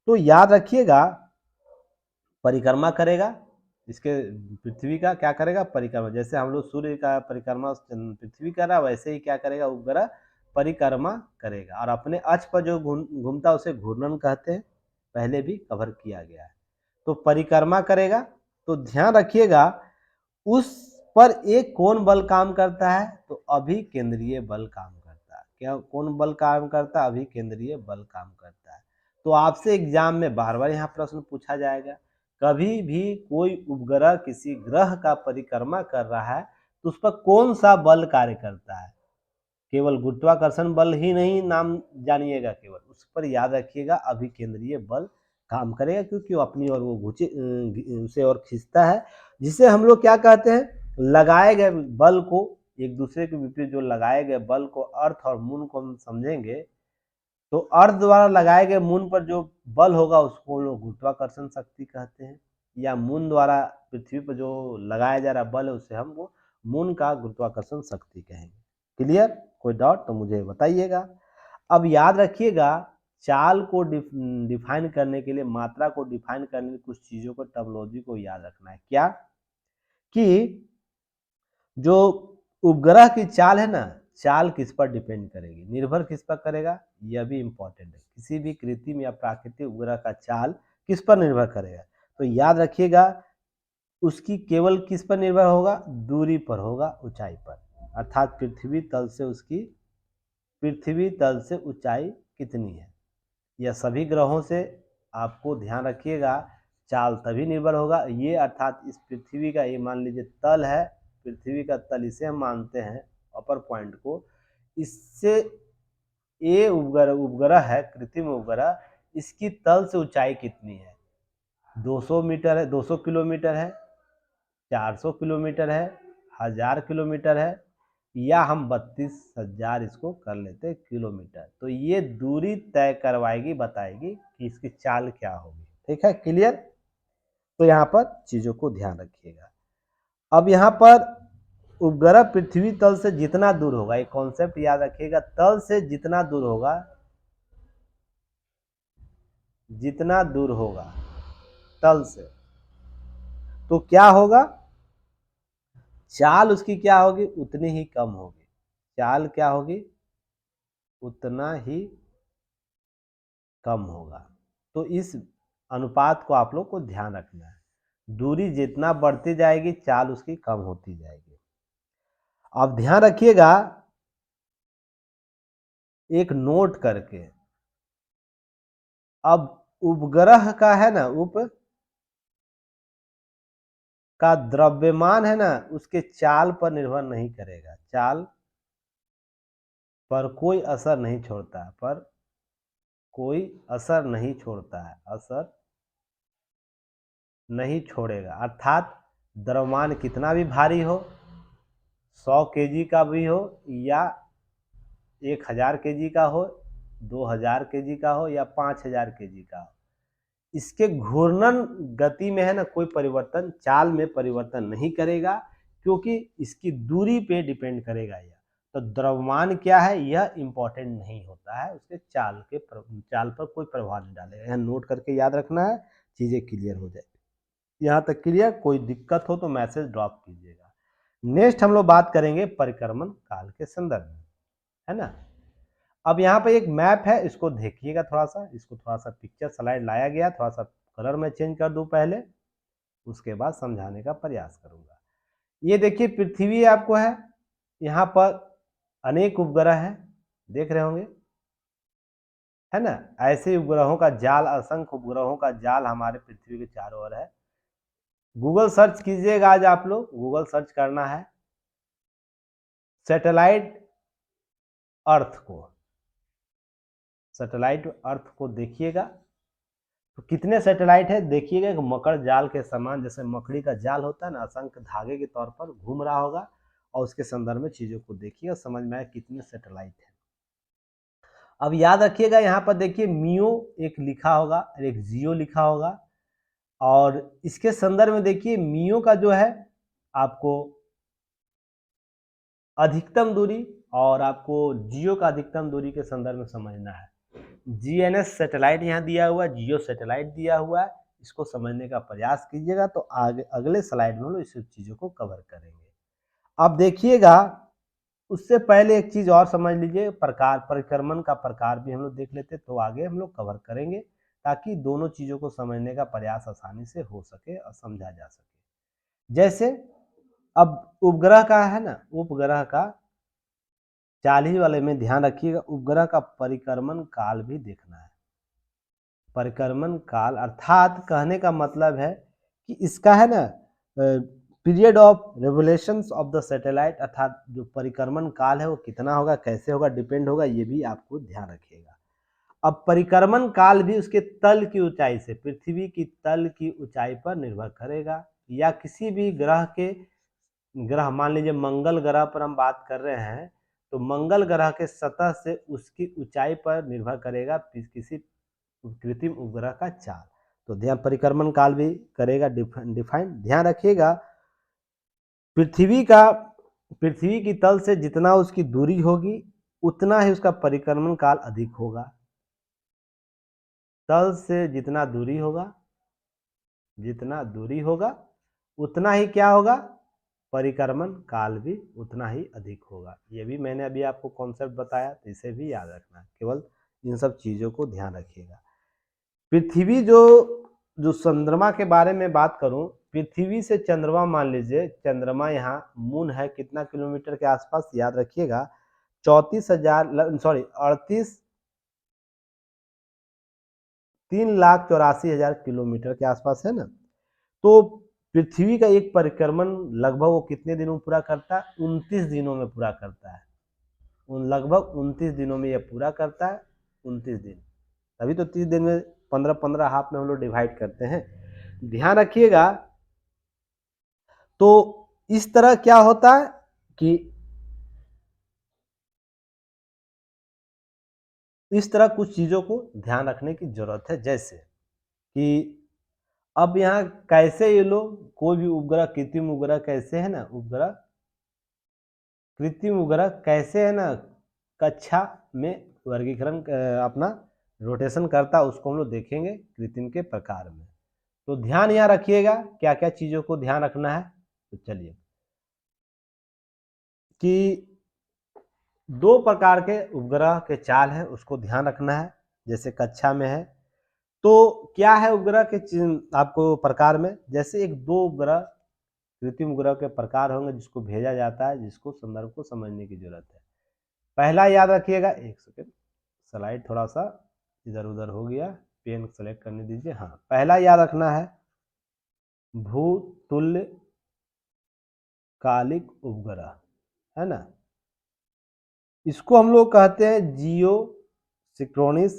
तो याद रखिएगा परिक्रमा करेगा, इसके पृथ्वी का क्या करेगा, परिक्रमा, जैसे हम लोग सूर्य का परिक्रमा पृथ्वी कर रहा है वैसे ही क्या करेगा उपग्रह परिक्रमा करेगा, और अपने अक्ष पर जो घूमता है उसे घूर्णन कहते हैं, पहले भी कवर किया गया है। तो परिक्रमा करेगा, तो ध्यान रखिएगा उस पर एक कौन बल काम करता है, तो अभिकेंद्रीय बल काम करता है। क्या कौन बल काम करता है, अभिकेंद्रीय बल काम करता है। तो आपसे एग्जाम में बार बार यहाँ प्रश्न पूछा जाएगा, कभी भी कोई उपग्रह किसी ग्रह का परिक्रमा कर रहा है तो उस पर कौन सा बल कार्य करता है, केवल गुरुत्वाकर्षण बल ही नहीं नाम जानिएगा, केवल उस पर याद रखिएगा अभिकेंद्रीय बल काम करेगा, क्योंकि वो अपनी ओर वो उसे और खींचता है, जिसे हम लोग क्या कहते हैं, लगाए गए बल को, एक दूसरे के विपरीत जो लगाए गए बल को, अर्थ और मून को हम समझेंगे तो अर्थ द्वारा लगाए गए मून पर जो बल होगा उसको लोग गुरुत्वाकर्षण शक्ति कहते हैं, या मून द्वारा पृथ्वी पर जो लगाया जा रहा बल है उसे हम वो मून का गुरुत्वाकर्षण शक्ति कहेंगे। क्लियर, कोई डाउट तो मुझे बताइएगा। अब याद रखिएगा चाल को डिफाइन करने के लिए, मात्रा को डिफाइन करने के लिए कुछ चीजों को, टर्मिनोलॉजी को याद रखना है। क्या कि जो उपग्रह की चाल है ना, चाल किस पर डिपेंड करेगी, निर्भर किस पर करेगा, यह भी इंपॉर्टेंट है। किसी भी कृत्रिम या प्राकृतिक उपग्रह का चाल किस पर निर्भर करेगा, तो याद रखिएगा उसकी केवल किस पर निर्भर होगा, दूरी पर होगा, ऊंचाई पर, अर्थात पृथ्वी तल से उसकी, पृथ्वी तल से ऊंचाई कितनी है। यह सभी ग्रहों से आपको ध्यान रखिएगा चाल तभी निर्भर होगा। ये अर्थात इस पृथ्वी का, ये मान लीजिए तल है, पृथ्वी का तल इसे हम मानते हैं अपर पॉइंट को, इससे ये उपग्रह है कृत्रिम उपग्रह, इसकी तल से ऊंचाई कितनी है, 200 मीटर है, 200 किलोमीटर है, 400 किलोमीटर है, 1000 किलोमीटर है, या हम 32,000 इसको कर लेते हैं किलोमीटर। तो ये दूरी तय करवाएगी, बताएगी कि इसकी चाल क्या होगी। ठीक है, क्लियर। तो यहाँ पर चीजों को ध्यान रखिएगा। अब यहाँ पर उपग्रह पृथ्वी तल से जितना दूर होगा, एक कॉन्सेप्ट याद रखिएगा, तल से जितना दूर होगा, जितना दूर होगा तल से, तो क्या होगा, चाल उसकी क्या होगी, उतनी ही कम होगी। चाल क्या होगी, उतना ही कम होगा। तो इस अनुपात को आप लोग को ध्यान रखना है, दूरी जितना बढ़ती जाएगी चाल उसकी कम होती जाएगी। अब ध्यान रखिएगा एक नोट करके, अब उपग्रह का है ना, का द्रव्यमान है ना उसके चाल पर निर्भर नहीं करेगा, चाल पर कोई असर नहीं छोड़ता है, पर कोई असर नहीं छोड़ता है, असर नहीं छोड़ेगा। अर्थात द्रव्यमान कितना भी भारी हो, 100 केजी का भी हो या 1000 केजी का हो, 2000 केजी का हो या 5000 केजी का हो, इसके घूर्णन गति में है ना कोई परिवर्तन, चाल में परिवर्तन नहीं करेगा, क्योंकि इसकी दूरी पे डिपेंड करेगा यह। तो द्रव्यमान क्या है यह इंपॉर्टेंट नहीं होता है, उसके चाल पर कोई प्रभाव नहीं डालेगा। यह नोट करके याद रखना है, चीजें क्लियर हो जाए। यहाँ तक क्लियर, कोई दिक्कत हो तो मैसेज ड्रॉप कीजिएगा। नेक्स्ट हम लोग बात करेंगे परिक्रमण काल के संदर्भ में, है ना। अब यहाँ पे एक मैप है, इसको देखिएगा थोड़ा सा, इसको थोड़ा सा पिक्चर स्लाइड लाया गया, थोड़ा सा कलर में चेंज कर दूं पहले, उसके बाद समझाने का प्रयास करूंगा। ये देखिए पृथ्वी आपको है, यहाँ पर अनेक उपग्रह है, देख रहे होंगे, है ना। ऐसे उपग्रहों का जाल, असंख्य उपग्रहों का जाल हमारे पृथ्वी के चारों ओर है। गूगल सर्च कीजिएगा, आज आप लोग गूगल सर्च करना है सैटेलाइट अर्थ को, सैटेलाइट अर्थ को देखिएगा। तो कितने सैटेलाइट है देखिएगा, एक मकर जाल के समान, जैसे मकड़ी का जाल होता है ना, असंख्य धागे के तौर पर घूम रहा होगा, और उसके संदर्भ में चीजों को देखिएगा, समझ में आए कितने सैटेलाइट है। अब याद रखिएगा, यहाँ पर देखिए मियो एक लिखा होगा और एक जियो लिखा होगा, और इसके संदर्भ में देखिए मियो का जो है आपको अधिकतम दूरी, और आपको जियो का अधिकतम दूरी के संदर्भ में समझना है। जीएनएस सैटेलाइट यहाँ दिया हुआ है, जियो सैटेलाइट दिया हुआ है, इसको समझने का प्रयास कीजिएगा, तो आगे अगले स्लाइड में लोग इस चीजों को कवर करेंगे। अब देखिएगा, उससे पहले एक चीज और समझ लीजिए, प्रकार, परिक्रमण का प्रकार भी हम लोग देख लेते, तो आगे हम लोग कवर करेंगे, ताकि दोनों चीजों को समझने का प्रयास आसानी से हो सके और समझा जा सके। जैसे अब उपग्रह का है ना, उपग्रह का 40 वाले में ध्यान रखिएगा, उपग्रह का परिक्रमण काल भी देखना है। परिक्रमण काल अर्थात कहने का मतलब है कि इसका है ना period of revolutions of the satellite, अर्थात जो परिक्रमण काल है वो कितना होगा, कैसे होगा, डिपेंड होगा, ये भी आपको ध्यान रखिएगा। अब परिक्रमण काल भी उसके तल की ऊंचाई से, पृथ्वी की तल की ऊंचाई पर निर्भर करेगा, या किसी भी ग्रह मान लीजिए मंगल ग्रह पर हम बात कर रहे हैं, तो मंगल ग्रह के सतह से उसकी ऊंचाई पर निर्भर करेगा किसी कृत्रिम उपग्रह का चाल। तो ध्यान, परिक्रमण काल भी करेगा डिफाइन, ध्यान रखिएगा। पृथ्वी की तल से जितना उसकी दूरी होगी, उतना ही उसका परिक्रमण काल अधिक होगा। तल से जितना दूरी होगा, जितना दूरी होगा उतना ही क्या होगा, परिक्रमण काल भी उतना ही अधिक होगा। ये भी मैंने अभी आपको कॉन्सेप्ट बताया, तो इसे भी याद रखना है, केवल इन सब चीजों को ध्यान रखिएगा। पृथ्वी जो चंद्रमा के बारे में बात करूं, पृथ्वी से चंद्रमा मान लीजिए, चंद्रमा यहाँ मून है कितना किलोमीटर के आसपास, याद रखिएगा 3,84,000 किलोमीटर के आसपास है ना। तो पृथ्वी का एक परिक्रमण लगभग वो कितने दिनों में पूरा करता है, 29 दिनों में पूरा करता है। लगभग 29 दिनों में यह पूरा करता है, 29 दिन, तभी तो 30 दिन में 15-15 हाफ में हम लोग डिवाइड करते हैं, ध्यान रखिएगा। तो इस तरह क्या होता है कि इस तरह कुछ चीजों को ध्यान रखने की जरूरत है, जैसे कि अब यहाँ कैसे ये लोग कोई भी उपग्रह, कृत्रिम उपग्रह कैसे है ना, उपग्रह कृत्रिम उपग्रह कैसे है ना कक्षा में वर्गीकरण अपना रोटेशन करता है, उसको हम लोग देखेंगे कृत्रिम के प्रकार में। तो ध्यान यहाँ रखिएगा, क्या क्या चीजों को ध्यान रखना है। तो चलिए, कि 2 प्रकार के उपग्रह के चाल है, उसको ध्यान रखना है, जैसे कक्षा में है। तो क्या है उपग्रह के आपको प्रकार में, जैसे एक 2 उपग्रह कृत्रिम उपग्रह के प्रकार होंगे जिसको भेजा जाता है, जिसको संदर्भ को समझने की जरूरत है। पहला याद रखिएगा, एक सेकेंड, स्लाइड थोड़ा सा इधर उधर हो गया, पेन सेलेक्ट करने दीजिए। हाँ, पहला याद रखना है भूतुल्य कालिक उपग्रह, है ना। इसको हम लोग कहते हैं जियो सिक्रोनियस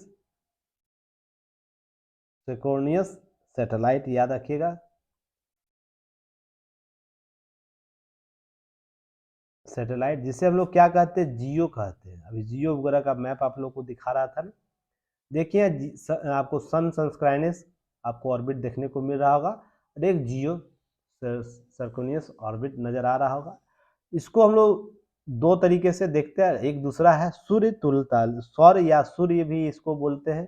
सैटेलाइट, याद रखिएगा। सैटेलाइट जिसे हम लोग क्या कहते हैं, जियो कहते हैं। अभी जियो उपग्रह का मैप आप लोग को दिखा रहा था ना, देखिए आपको सन संस्क्राइनिस आपको ऑर्बिट देखने को मिल रहा होगा, और एक जियो सर्कोनियस ऑर्बिट नजर आ रहा होगा। इसको हम लोग दो तरीके से देखते हैं, एक दूसरा है सूर्य तुल्यता, सौर या सूर्य भी इसको बोलते हैं,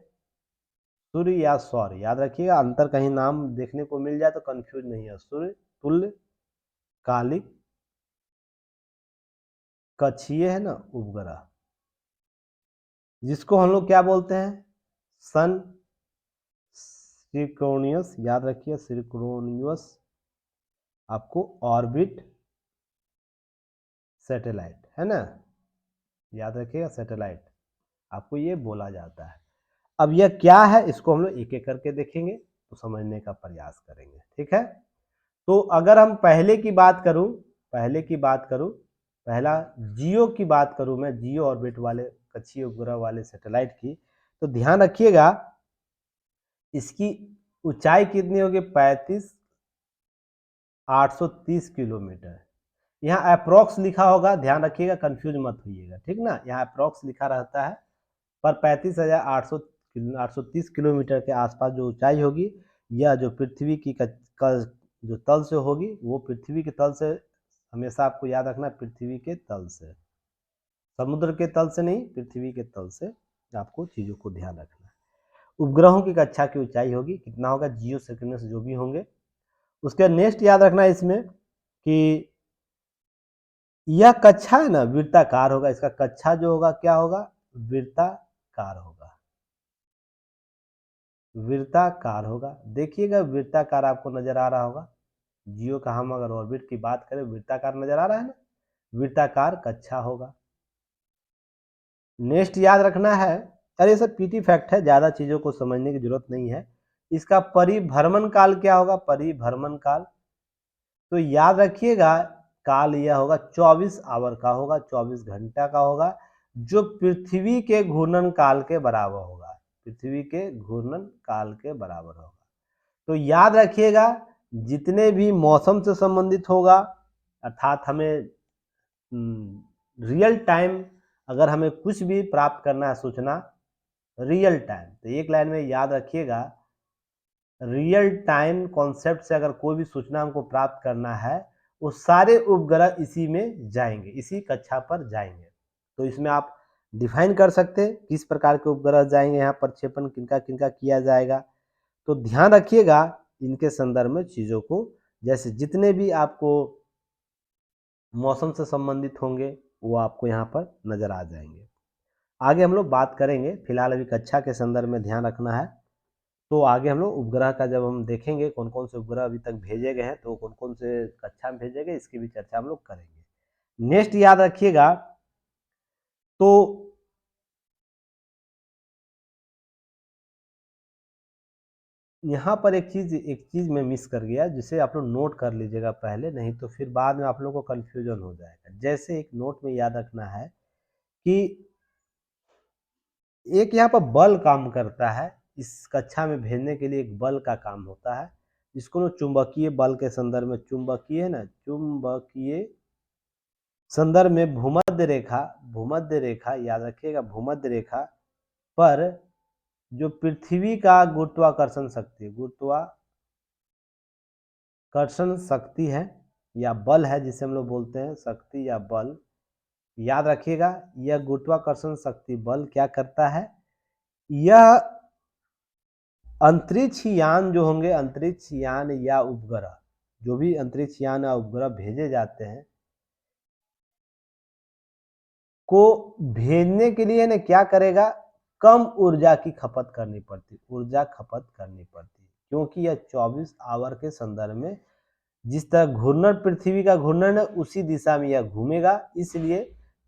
सूर्य या सौर, याद रखिएगा। अंतर कहीं नाम देखने को मिल जाए तो कंफ्यूज नहीं है। सूर्य तुल्य कालिक कक्षीय है ना उपग्रह, जिसको हम लोग क्या बोलते हैं, सन सिक्रोनियस, याद रखिए सिक्रोनियस आपको ऑर्बिट सैटेलाइट, है ना, याद रखिएगा सैटेलाइट आपको ये बोला जाता है। अब यह क्या है इसको हम लोग एक एक करके देखेंगे तो समझने का प्रयास करेंगे, ठीक है। तो अगर हम पहले की बात करूं, पहला जियो की बात करूं मैं, जियो ऑर्बिट वाले कक्षीय उपग्रह वाले सैटेलाइट की, तो ध्यान रखिएगा इसकी ऊंचाई कितनी होगी, 35,830 किलोमीटर। यहाँ अप्रोक्स लिखा होगा, ध्यान रखिएगा, कंफ्यूज मत होइएगा, ठीक ना। यहाँ अप्रोक्स लिखा रहता है, पर 35,830 किलोमीटर के आसपास जो ऊंचाई होगी, यह जो पृथ्वी की जो तल से होगी, वो पृथ्वी के तल से, हमेशा आपको याद रखना, पृथ्वी के तल से, समुद्र के तल से नहीं, पृथ्वी के तल से आपको चीजों को ध्यान रखना है। उपग्रहों की कक्षा की ऊंचाई होगी, कितना होगा, जियो सिक्योरियस जो भी होंगे। उसके नेक्स्ट याद रखना है इसमें कि यह कक्षा है ना वृत्ताकार होगा, इसका कक्षा जो होगा क्या होगा, वृत्ताकार होगा, वृत्ताकार होगा। देखिएगा वृत्ताकार आपको नजर आ रहा होगा, जियो का हम अगर ऑर्बिट की बात करें, वृत्ताकार नजर आ रहा है ना, वृत्ताकार कक्षा होगा। नेक्स्ट याद रखना है, अरे ये सब पीटी फैक्ट है, ज्यादा चीजों को समझने की जरूरत नहीं है। इसका परिभ्रमण काल क्या होगा, परिभ्रमण काल, तो याद रखिएगा काल यह होगा 24 आवर का होगा, 24 घंटा का होगा, जो पृथ्वी के घूर्णन काल के बराबर होगा, पृथ्वी के घूर्णन काल के बराबर होगा। तो याद रखिएगा जितने भी मौसम से संबंधित होगा, अर्थात हमें रियल टाइम अगर हमें कुछ भी प्राप्त करना है सूचना रियल टाइम, तो एक लाइन में याद रखिएगा, रियल टाइम कॉन्सेप्ट से अगर कोई भी सूचना हमको प्राप्त करना है, वो सारे उपग्रह इसी में जाएंगे, इसी कक्षा पर जाएंगे। तो इसमें आप डिफाइन कर सकते हैं किस प्रकार के उपग्रह जाएंगे, यहाँ प्रक्षेपण किनका किनका किया जाएगा। तो ध्यान रखिएगा इनके संदर्भ में चीज़ों को, जैसे जितने भी आपको मौसम से संबंधित होंगे वो आपको यहाँ पर नजर आ जाएंगे। आगे हम लोग बात करेंगे, फिलहाल अभी कक्षा के संदर्भ में ध्यान रखना है। तो आगे हम लोग उपग्रह का जब हम देखेंगे कौन कौन से उपग्रह अभी तक भेजे गए हैं, तो कौन कौन से कक्षा में भेजे गए, इसकी भी चर्चा हम लोग करेंगे। नेक्स्ट याद रखिएगा, तो यहाँ पर एक चीज मैं मिस कर गया, जिसे आप लोग नोट कर लीजिएगा पहले, नहीं तो फिर बाद में आप लोग को कंफ्यूजन हो जाएगा। जैसे एक नोट में याद रखना है कि एक यहाँ पर बल काम करता है, इस कक्षा में भेजने के लिए एक बल का काम होता है, जिसको लोग चुंबकीय बल के संदर्भ में, चुंबकीय है ना, चुंबकीय संदर्भ में भूमध्य रेखा याद रखिएगा, भूमध्य रेखा पर जो पृथ्वी का गुरुत्वाकर्षण शक्ति है या बल है, जिसे हम लोग बोलते हैं शक्ति या बल, याद रखिएगा यह गुरुत्वाकर्षण शक्ति बल क्या करता है, यह अंतरिक्ष यान जो होंगे, अंतरिक्ष यान या उपग्रह, जो भी अंतरिक्ष यान या उपग्रह भेजे जाते हैं को भेजने के लिए ना क्या करेगा, कम ऊर्जा की खपत करनी पड़ती, क्योंकि यह 24 आवर के संदर्भ में जिस तरह घूर्णन पृथ्वी का घूर्णन है उसी दिशा में यह घूमेगा, इसलिए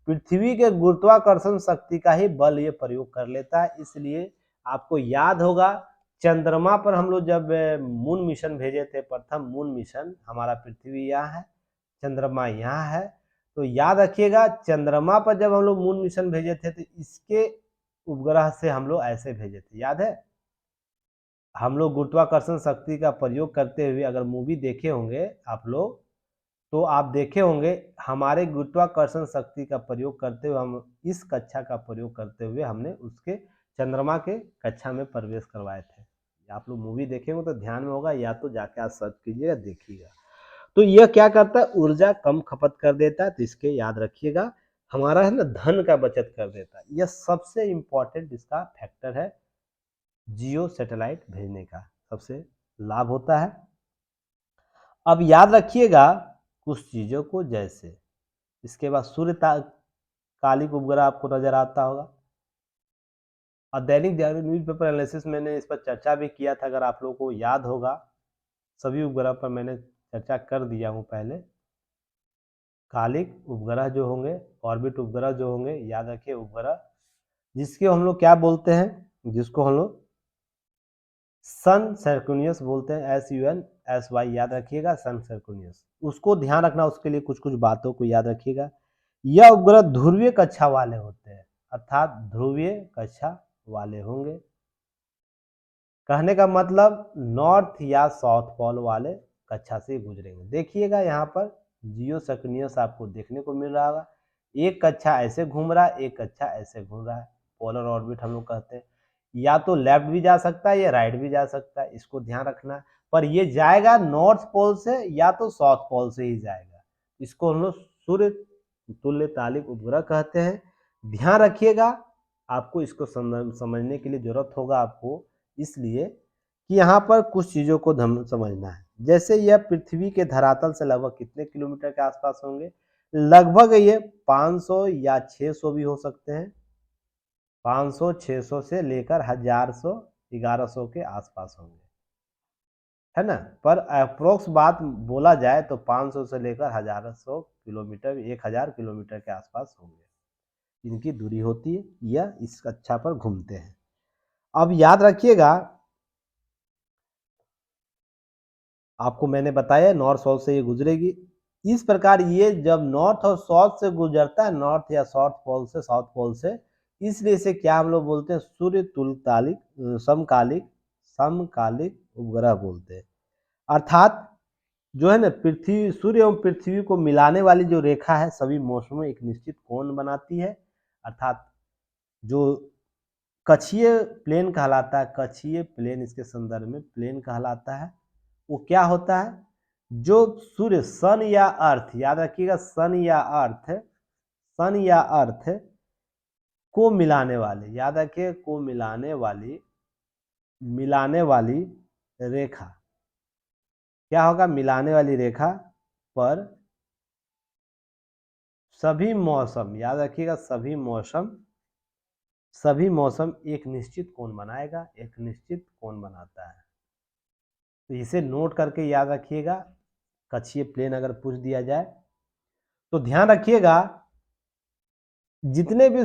पृथ्वी के गुरुत्वाकर्षण शक्ति का ही बल ये प्रयोग कर लेता है। इसलिए आपको याद होगा चंद्रमा पर हम लोग जब मून मिशन भेजे थे, प्रथम मून मिशन हमारा पृथ्वी यहाँ है, चंद्रमा यहाँ है। तो याद रखिएगा चंद्रमा पर जब हम लोग मून मिशन भेजे थे तो इसके उपग्रह से हम लोग ऐसे भेजे थे, याद है। हम लोग गुरुत्वाकर्षण शक्ति का प्रयोग करते हुए, अगर मूवी देखे होंगे आप लोग तो आप देखे होंगे हमारे गुरुत्वाकर्षण शक्ति का प्रयोग करते हुए हम इस कक्षा का प्रयोग करते हुए हमने उसके चंद्रमा के कक्षा में प्रवेश करवाए थे। आप लोग मूवी देखेंगे तो ध्यान में होगा, या तो जाके आप सर्च कीजिएगा देखिएगा। तो यह क्या करता है, ऊर्जा कम खपत कर देता है, तो इसके याद रखिएगा। हमारा है ना धन का बचत कर देता है। यह सबसे इंपॉर्टेंट इसका फैक्टर है जियो सैटेलाइट भेजने का, सबसे लाभ होता है। अब याद रखिएगा कुछ चीजों को, जैसे इसके बाद कालिक उपग्रह आपको नजर आता होगा। और दैनिक जागरण न्यूज़पेपर एनालिसिस मैंने इस पर चर्चा भी किया था, अगर आप लोगों को याद होगा। सभी उपग्रह पर मैंने चर्चा कर दिया हूं पहले। कालिक उपग्रह जो होंगे, ऑर्बिट उपग्रह जो होंगे, याद रखिए उपग्रह जिसके हम लोग क्या बोलते हैं, जिसको हम लोग सन सर्कुनियस बोलते हैं, SUNSY, याद रखिएगा सन सर्कुनियस। उसको ध्यान रखना, उसके लिए कुछ कुछ बातों को याद रखिएगा। यह उपग्रह ध्रुवीय कक्षा वाले होते हैं, अर्थात ध्रुवीय कक्षा वाले होंगे। कहने का मतलब नॉर्थ या साउथ पोल वाले कक्षा से गुजरेंगे। देखिएगा यहाँ पर जियो सर्कुनियस आपको देखने को मिल रहा होगा। एक कक्षा ऐसे घूम रहा है, एक कक्षा ऐसे घूम रहा है, पोलर ऑर्बिट हम लोग कहते हैं। या तो लेफ्ट भी जा सकता है या राइट भी जा सकता है, इसको ध्यान रखना। पर ये जाएगा नॉर्थ पोल से या तो साउथ पोल से ही जाएगा। इसको हम लोग सूर्य तुल्य तालिक उपग्रह कहते हैं। ध्यान रखिएगा, आपको इसको समझने के लिए जरूरत होगा आपको, इसलिए कि यहाँ पर कुछ चीजों को समझना है। जैसे यह पृथ्वी के धरातल से लगभग कितने किलोमीटर के आसपास होंगे, लगभग ये 500 या 600 भी हो सकते हैं। 500 600 से लेकर 1100 1100 के आसपास होंगे, है ना। पर अप्रोक्स बात बोला जाए तो 500 से लेकर 1100 किलोमीटर, 1000 किलोमीटर के आसपास होंगे इनकी दूरी होती है। यह इस कक्षा पर घूमते हैं। अब याद रखिएगा, आपको मैंने बताया नॉर्थ साउथ से ये गुजरेगी। इस प्रकार ये जब नॉर्थ और साउथ से गुजरता है, नॉर्थ या साउथ पोल से, साउथ पोल से, इसलिए इसे क्या हम लोग बोलते हैं, सूर्य तुल्यकालिक समकालिक समकालिक उपग्रह बोलते हैं। अर्थात जो है ना पृथ्वी, सूर्य एवं पृथ्वी को मिलाने वाली जो रेखा है सभी मौसमों में एक निश्चित कोण बनाती है। अर्थात जो कक्षीय प्लेन कहलाता है, कक्षीय प्लेन इसके संदर्भ में प्लेन कहलाता है। वो क्या होता है, जो सूर्य सन या अर्थ, याद रखिएगा सन या अर्थ, सन या अर्थ को मिलाने वाले, याद रखिए को मिलाने वाली रेखा क्या होगा, मिलाने वाली रेखा पर सभी मौसम, याद रखिएगा सभी मौसम एक निश्चित कोण बनाएगा, एक निश्चित कोण बनाता है। तो इसे नोट करके याद रखिएगा। कक्षीय प्लेन अगर पूछ दिया जाए तो ध्यान रखिएगा, जितने भी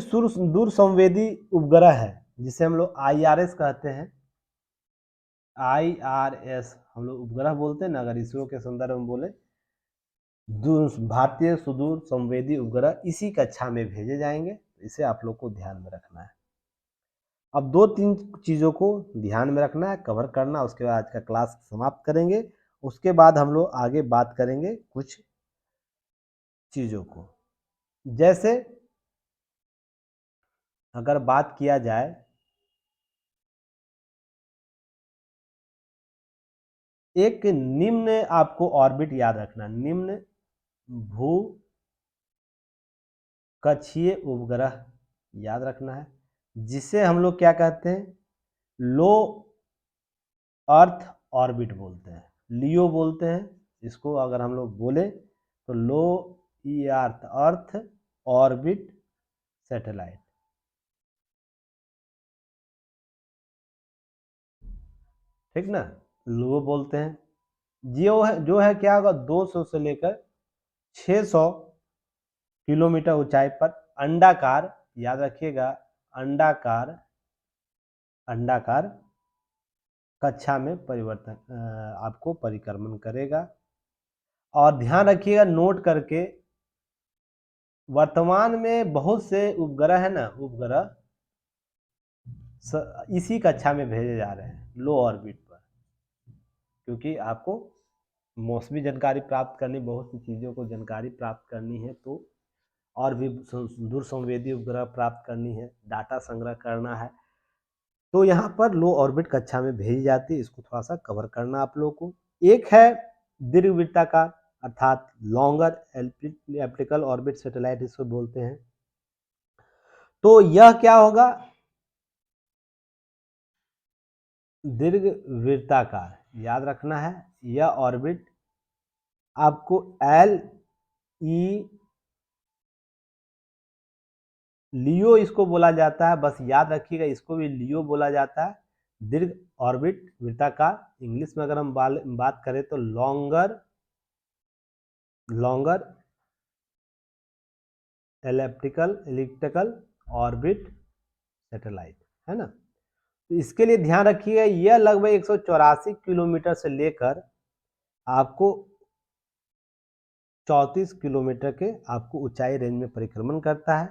दूर संवेदी उपग्रह है जिसे हम लोग IRS कहते हैं, IRS हम लोग उपग्रह बोलते हैं ना, अगर इसरो के संदर्भ में बोले, भारतीय सुदूर संवेदी उपग्रह इसी कक्षा में भेजे जाएंगे। इसे आप लोग को ध्यान में रखना है। अब 2-3 चीजों को ध्यान में रखना है, कवर करना, उसके बाद आज का क्लास समाप्त करेंगे। उसके बाद हम लोग आगे बात करेंगे कुछ चीजों को। जैसे अगर बात किया जाए, एक निम्न आपको ऑर्बिट याद रखना, निम्न भू कक्षीय उपग्रह याद रखना है, जिसे हम लोग क्या कहते हैं, लो अर्थ ऑर्बिट बोलते हैं, लियो बोलते हैं इसको। अगर हम लोग बोले तो लो अर्थ ऑर्बिट सैटेलाइट, ठीक ना, लो बोलते हैं। जो है क्या होगा, 200 से लेकर 600 किलोमीटर ऊंचाई पर अंडाकार, याद रखिएगा अंडाकार अंडाकार कक्षा में परिवर्तन आपको परिक्रमण करेगा। और ध्यान रखिएगा नोट करके, वर्तमान में बहुत से उपग्रह है ना, उपग्रह इसी कक्षा में भेजे जा रहे हैं, लो ऑर्बिट पर, क्योंकि आपको मौसमी जानकारी प्राप्त करनी, बहुत सी चीज़ों को जानकारी प्राप्त करनी है, तो और भी दूर संवेदी उपग्रह प्राप्त करनी है, डाटा संग्रह करना है, तो यहाँ पर लो ऑर्बिट कक्षा में भेजी जाती है। इसको थोड़ा सा कवर करना आप लोगों को। एक है दीर्घवृत्ताकार अर्थात लॉन्गर एलिप्टिकल ऑर्बिट सैटेलाइट इसको बोलते हैं। तो यह क्या होगा, दीर्घवृत्ताकार, याद रखना है, यह ऑर्बिट आपको लियो इसको बोला जाता है, बस याद रखिएगा, इसको भी लियो बोला जाता है। दीर्घ ऑर्बिट वृत्ताकार, इंग्लिश में अगर हम बात करें तो लॉन्गर एलिप्टिकल ऑर्बिट सैटेलाइट, है ना। तो इसके लिए ध्यान रखिएगा, यह लगभग 184 किलोमीटर से लेकर आपको 34 किलोमीटर के आपको ऊंचाई रेंज में परिक्रमण करता है।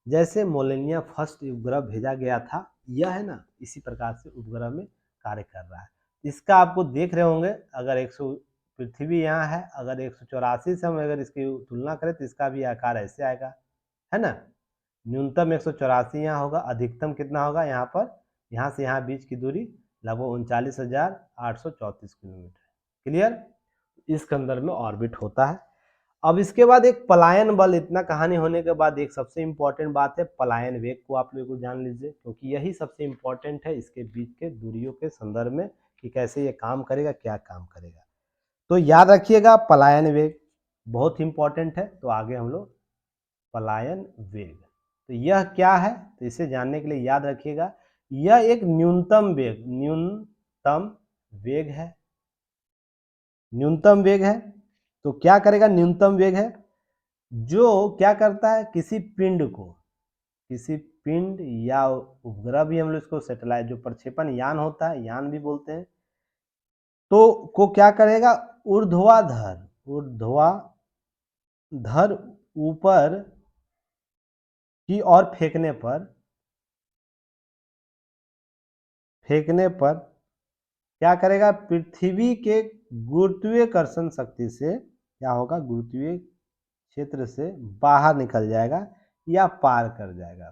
जैसे मोलेनिया फर्स्ट उपग्रह भेजा गया था, यह है ना, इसी प्रकार से उपग्रह में कार्य कर रहा है। इसका आपको देख रहे होंगे, अगर 100 पृथ्वी यहाँ है, अगर 184 से हम अगर इसकी तुलना करें तो इसका भी आकार ऐसे आएगा, है ना। न्यूनतम 184 यहाँ होगा, अधिकतम कितना होगा, यहाँ पर, यहाँ से यहाँ बीच की दूरी लगभग 39,834 किलोमीटर। क्लियर, इसके अंदर में ऑर्बिट होता है। अब इसके बाद एक पलायन बल, इतना कहानी होने के बाद एक सबसे इंपॉर्टेंट बात है पलायन वेग को आप लोगों को जान लीजिए, क्योंकि यही सबसे इंपॉर्टेंट है इसके बीच के दूरियों के संदर्भ में कि कैसे ये काम करेगा, क्या काम करेगा। तो याद रखिएगा पलायन वेग बहुत इंपॉर्टेंट है। तो आगे हम लोग पलायन वेग, तो यह क्या है, तो इसे जानने के लिए याद रखिएगा, यह एक न्यूनतम वेग है, न्यूनतम वेग है। तो क्या करेगा, न्यूनतम वेग है जो क्या करता है, किसी पिंड या उपग्रह भी हम लोग इसको सैटेलाइट, जो प्रक्षेपण यान होता है, यान भी बोलते हैं, तो को क्या करेगा, ऊर्ध्वाधर ऊपर की ओर फेंकने पर क्या करेगा, पृथ्वी के गुरुत्वाकर्षण शक्ति से क्या होगा, गुरुत्वीय क्षेत्र से बाहर निकल जाएगा या पार कर जाएगा